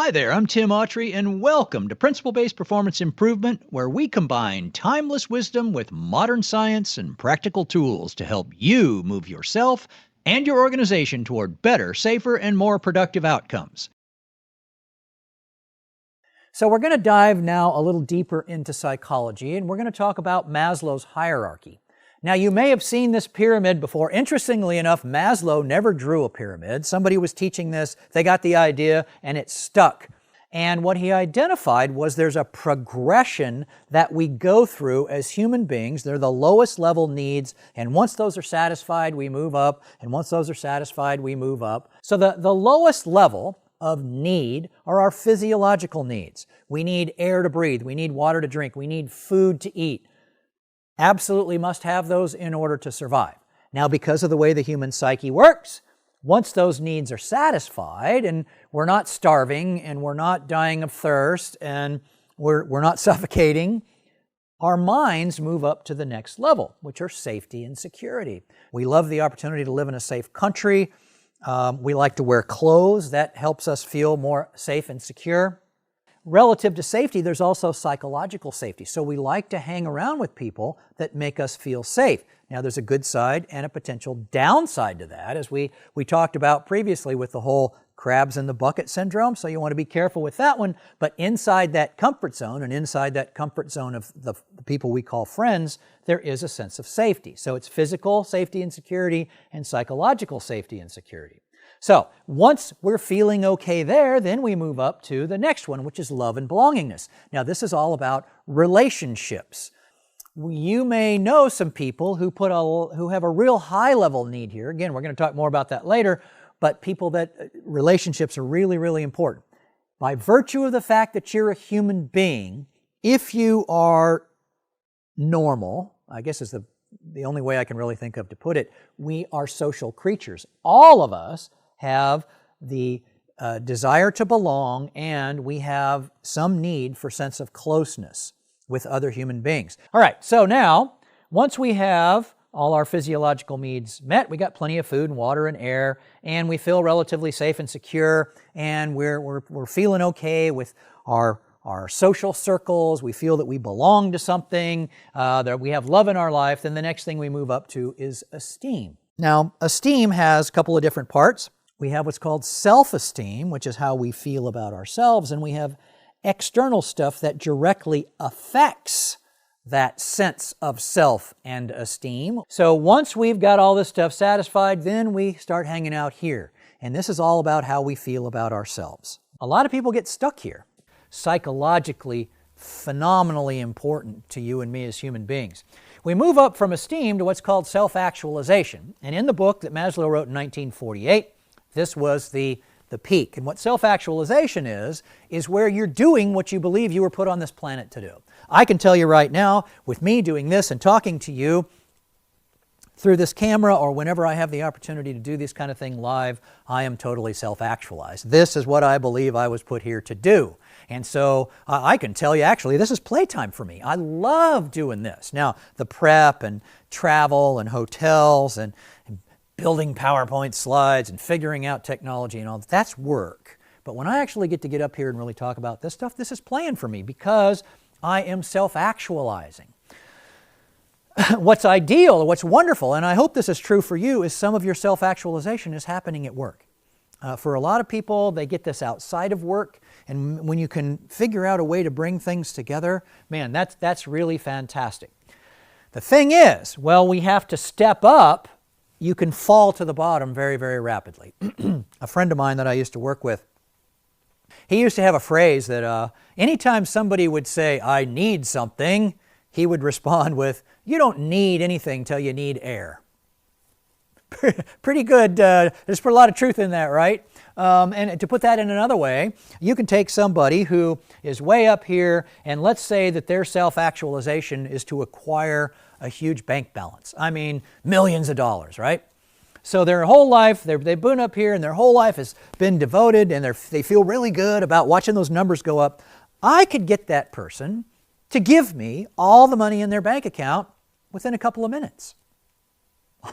Hi there, I'm Tim Autrey, and welcome to Principle Based Performance Improvement, where we combine timeless wisdom with modern science and practical tools to help you move yourself and your organization toward better, safer, and more productive outcomes. So we're going to dive now a little deeper into psychology, and we're going to talk about Maslow's hierarchy. Now, you may have seen this pyramid before. Interestingly enough, Maslow never drew a pyramid. Somebody was teaching this, they got the idea, and it stuck. And what he identified was there's a progression that we go through as human beings. They're the lowest level needs, and once those are satisfied, we move up, and once those are satisfied, we move up. So the lowest level of need are our physiological needs. We need air to breathe, we need water to drink, we need food to eat. Absolutely must have those in order to survive. Now, because of the way the human psyche works, once those needs are satisfied and we're not starving and we're not dying of thirst and we're not suffocating, our minds move up to the next level, which are safety and security. We love the opportunity to live in a safe country. We like to wear clothes. That helps us feel more safe and secure. Relative to safety, there's also psychological safety. So we like to hang around with people that make us feel safe. Now, there's a good side and a potential downside to that, as we talked about previously with the whole crabs in the bucket syndrome. So you want to be careful with that one. But inside that comfort zone and inside that comfort zone of the people we call friends, there is a sense of safety. So it's physical safety and security and psychological safety and security. So once we're feeling okay there, then we move up to the next one, which is love and belongingness. Now, this is all about relationships. You may know some people who have a real high level need here. Again, we're going to talk more about that later, but people that relationships are really, really important. By virtue of the fact that you're a human being, if you are normal, I guess is the only way I can really think of to put it, we are social creatures. All of us have the desire to belong, and we have some need for sense of closeness with other human beings. All right, so now, once we have all our physiological needs met, we got plenty of food and water and air, and we feel relatively safe and secure, and we're feeling okay with our social circles. We feel that we belong to something, that we have love in our life. Then the next thing we move up to is esteem. Now, esteem has a couple of different parts. We have what's called self-esteem, which is how we feel about ourselves, and we have external stuff that directly affects that sense of self and esteem. So once we've got all this stuff satisfied, then we start hanging out here. And this is all about how we feel about ourselves. A lot of people get stuck here. Psychologically, phenomenally important to you and me as human beings. We move up from esteem to what's called self-actualization. And in the book that Maslow wrote in 1948, this was the peak. And what self-actualization is where you're doing what you believe you were put on this planet to do. I can tell you right now, with me doing this and talking to you through this camera or whenever I have the opportunity to do this kind of thing live, I am totally self-actualized. This is what I believe I was put here to do. And so I can tell you, actually, this is playtime for me. I love doing this. Now, the prep and travel and hotels and building PowerPoint slides and figuring out technology and all, that's work. But when I actually get up here and really talk about this stuff, this is playing for me because I am self-actualizing. What's ideal, what's wonderful, and I hope this is true for you, is some of your self-actualization is happening at work. For a lot of people, they get this outside of work, and when you can figure out a way to bring things together, man, that's really fantastic. The thing is, well, we have to step up. You can fall to the bottom very, very rapidly. A friend of mine that I used to work with, he used to have a phrase that anytime somebody would say, I need something, he would respond with, you don't need anything till you need air. Pretty good. There's a lot of truth in that, right? And to put that in another way, you can take somebody who is way up here, and let's say that their self-actualization is to acquire a huge bank balance. I mean, millions of dollars, right? So their whole life, they've been up here, and their whole life has been devoted, and they feel really good about watching those numbers go up. I could get that person to give me all the money in their bank account within a couple of minutes.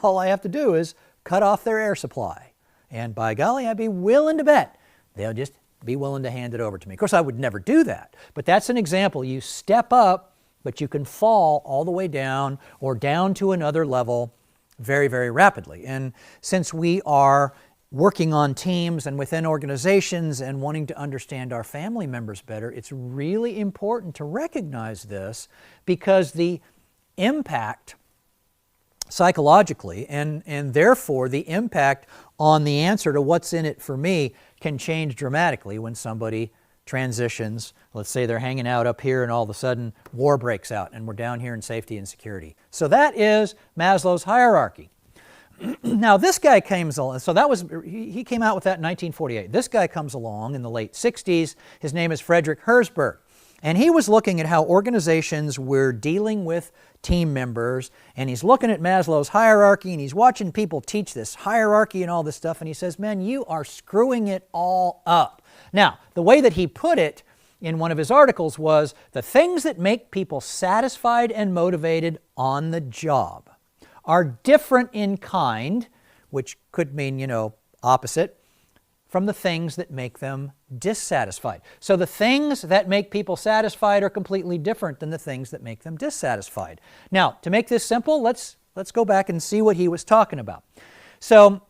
All I have to do is cut off their air supply. And by golly, I'd be willing to bet they'll just be willing to hand it over to me. Of course, I would never do that, but that's an example. You step up, but you can fall all the way down or down to another level very, very rapidly. And since we are working on teams and within organizations and wanting to understand our family members better, it's really important to recognize this, because the impact psychologically and therefore the impact on the answer to what's in it for me can change dramatically when somebody transitions. Let's say they're hanging out up here and all of a sudden war breaks out and we're down here in safety and security. So that is Maslow's hierarchy. Now this guy comes along, so that was, he came out with that in 1948. This guy comes along in the late 60s. His name is Frederick Herzberg. And he was looking at how organizations were dealing with team members, and he's looking at Maslow's hierarchy, and he's watching people teach this hierarchy and all this stuff, and he says, man, you are screwing it all up. Now, the way that he put it in one of his articles was, the things that make people satisfied and motivated on the job are different in kind, which could mean, opposite, from the things that make them dissatisfied. So the things that make people satisfied are completely different than the things that make them dissatisfied. Now, to make this simple, let's go back and see what he was talking about. So,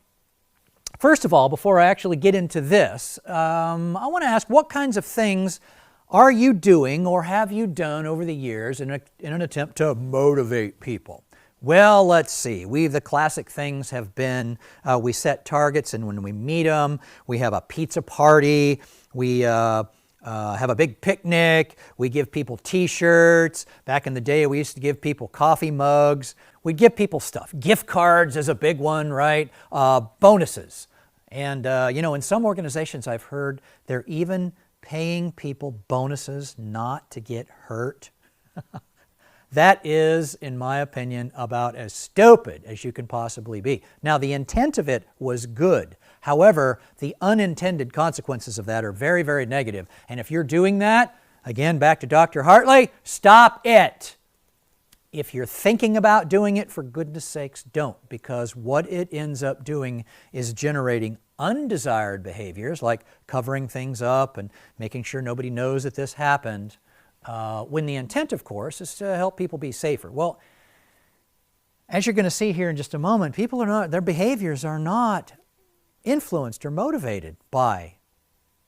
first of all, before I actually get into this, I want to ask, what kinds of things are you doing or have you done over the years in an attempt to motivate people? Well, let's see. The classic things have been, we set targets, and when we meet them, we have a pizza party, we have a big picnic, we give people t-shirts. Back in the day, we used to give people coffee mugs. We give people stuff. Gift cards is a big one, right? Bonuses. And, in some organizations I've heard they're even paying people bonuses not to get hurt. That is, in my opinion, about as stupid as you can possibly be. Now, the intent of it was good. However, the unintended consequences of that are very, very negative. And if you're doing that, again, back to Dr. Hartley, stop it. If you're thinking about doing it, for goodness sakes, don't, because what it ends up doing is generating undesired behaviors like covering things up and making sure nobody knows that this happened. When the intent, of course, is to help people be safer. Well, as you're going to see here in just a moment, their behaviors are not influenced or motivated by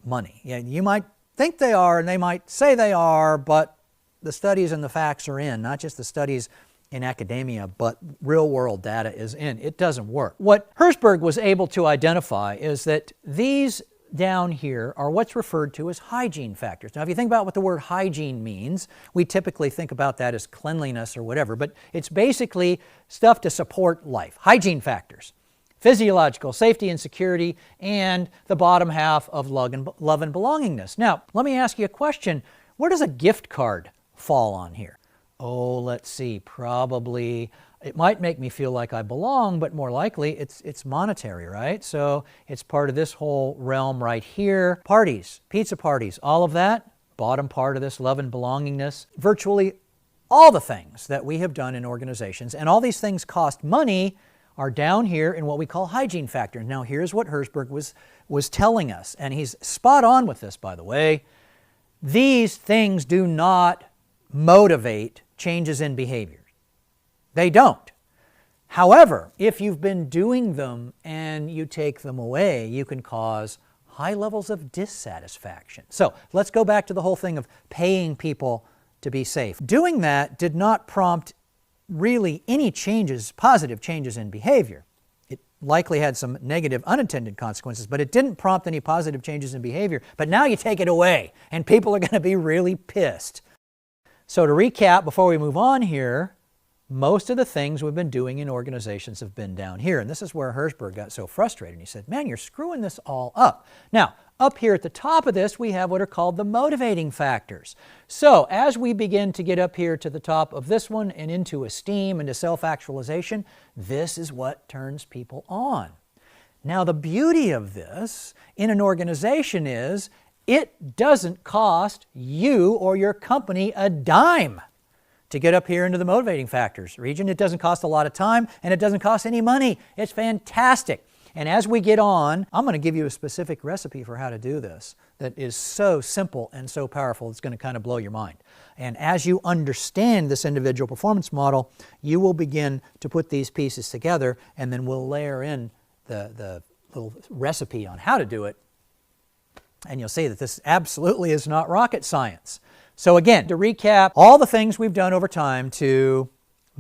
money. Yeah, you might think they are, and they might say they are, but the studies and the facts are in, not just the studies in academia, but real-world data is in. It doesn't work. What Herzberg was able to identify is that these down here are what's referred to as hygiene factors. Now, if you think about what the word hygiene means, we typically think about that as cleanliness or whatever, but it's basically stuff to support life. Hygiene factors: physiological, safety and security, and the bottom half of love and belongingness. Now, let me ask you a question. Where does a gift card fall on here? Oh, let's see, probably, it might make me feel like I belong, but more likely it's monetary, right? So it's part of this whole realm right here. Parties, pizza parties, all of that, bottom part of this love and belongingness. Virtually all the things that we have done in organizations, and all these things cost money, are down here in what we call hygiene factors. Now, here's what Herzberg was telling us, and he's spot on with this, by the way. These things do not motivate changes in behavior. They don't. However, if you've been doing them and you take them away, you can cause high levels of dissatisfaction. So let's go back to the whole thing of paying people to be safe. Doing that did not prompt really any changes, positive changes in behavior. It likely had some negative unintended consequences, but it didn't prompt any positive changes in behavior. But now you take it away, and people are going to be really pissed. So to recap, before we move on here, most of the things we've been doing in organizations have been down here. And this is where Herzberg got so frustrated. He said, man, you're screwing this all up. Now, up here at the top of this, we have what are called the motivating factors. So as we begin to get up here to the top of this one and into esteem and to self-actualization, this is what turns people on. Now, the beauty of this in an organization is it doesn't cost you or your company a dime to get up here into the motivating factors region. It doesn't cost a lot of time, and it doesn't cost any money. It's fantastic. And as we get on, I'm going to give you a specific recipe for how to do this that is so simple and so powerful, it's going to kind of blow your mind. And as you understand this individual performance model, you will begin to put these pieces together, and then we'll layer in the little recipe on how to do it. And you'll see that this absolutely is not rocket science. So again, to recap, all the things we've done over time to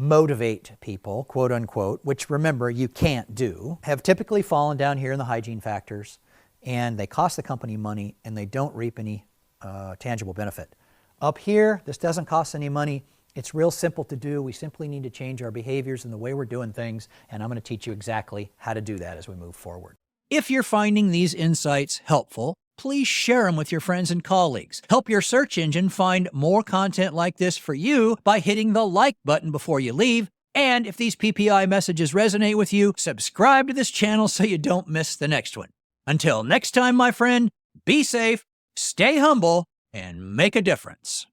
motivate people, quote unquote, which remember you can't do, have typically fallen down here in the hygiene factors, and they cost the company money and they don't reap any tangible benefit. Up here, this doesn't cost any money. It's real simple to do. We simply need to change our behaviors and the way we're doing things, and I'm going to teach you exactly how to do that as we move forward. If you're finding these insights helpful, please share them with your friends and colleagues. Help your search engine find more content like this for you by hitting the like button before you leave. And if these PPI messages resonate with you, subscribe to this channel so you don't miss the next one. Until next time, my friend, be safe, stay humble, and make a difference.